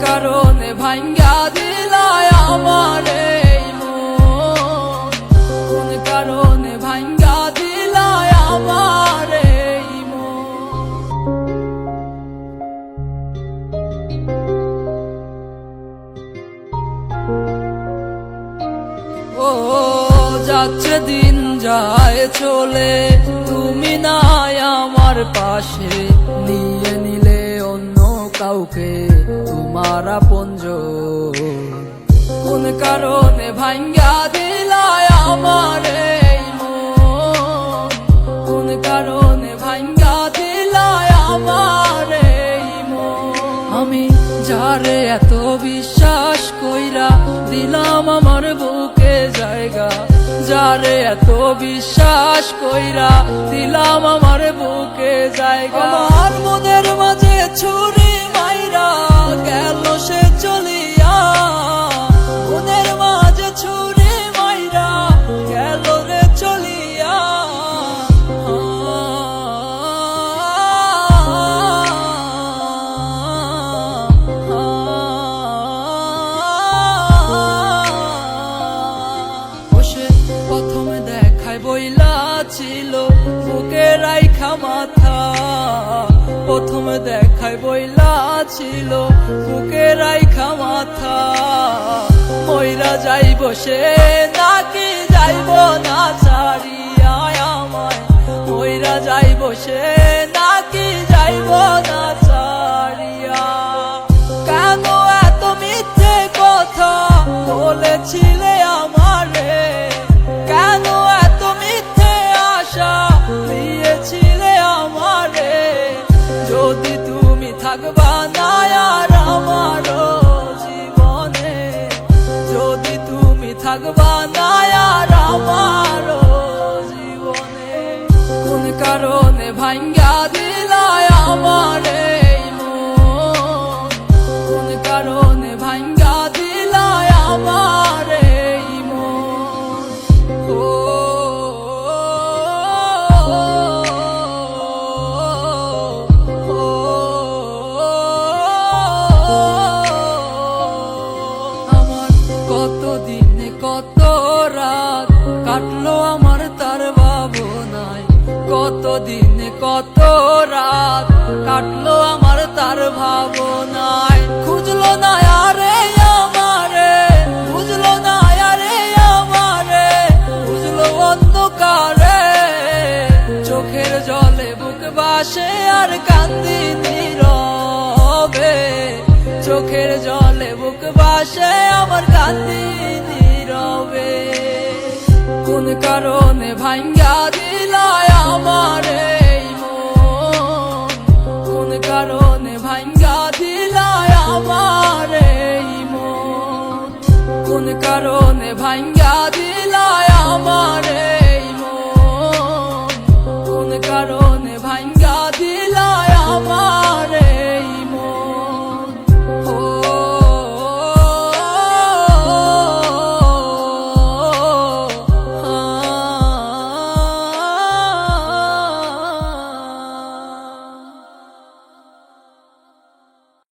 কারণে ভাঙ্গা দিলায় আমারে মন, কোন কারণে ভাঙ্গা দিলায় আমারে ও যাচ্ছে দিন যায় চলে, তুমি নাই আমার পাশে, নিয়ে নিলে অন্য কাউকে তোমার আপনজন। কোন কারণে ভাঙ্গা দিলায় আমারে মন, কোন কারণে ভাঙ্গা দিলায় আমারে মন। আমি যারে এত বিশ্বাস কইরা দিলাম আমার বুকে জায়গা, যারে এত বিশ্বাস কইরা দিলাম আমার বুকে জায়গা, আমার মনের মাঝে ছুরি মাইরা গেল সে চলিয়া, মনের মাঝে ছুরি মাইরা গেল রে চলিয়া। প্রথমে দেখায় বইলা ছিল বুকে রাইখা মাথা, প্রথমে দেখায় বইলা ছিল বুকে রাইখা মাথা, মইরা যাইব সে নাকি যাইব না ছাড়িয়া আমায়, মইরা যাইব সে নাকি যাইব না ছাড়িয়া। কেন এত মিথ্যে কথা বলেছিলে আমারে, কেন এত মিথ্যে আশা দিয়েছিলে আমারে, যদি তুমি থাকবা না আর আমার জীবনে, যদি তুমি থাকবা না আর আমার জীবনে। কোন কারণে ভাঙ্গা দিলায় আমারে মন, কোন কারণে ভাঙ্গা দিলায় আমারে মন। আমার কত দিন কত রাত কাটলো আমার তার ভাবনায়, কত দিন কত রাত কাটলো আমার তার ভাবনায়, খুঁজলো না আরে আমারে, বুঝলো না আরে আমারে, বুঝলো অন্ধকারে, চোখের জলে বুক বাসে আর কান্দি নীরবে, চোখের জলে বুক বাসে আমার কান্দি নীরবে। কোন কারণে ভাঙ্গা দিলায় আমারে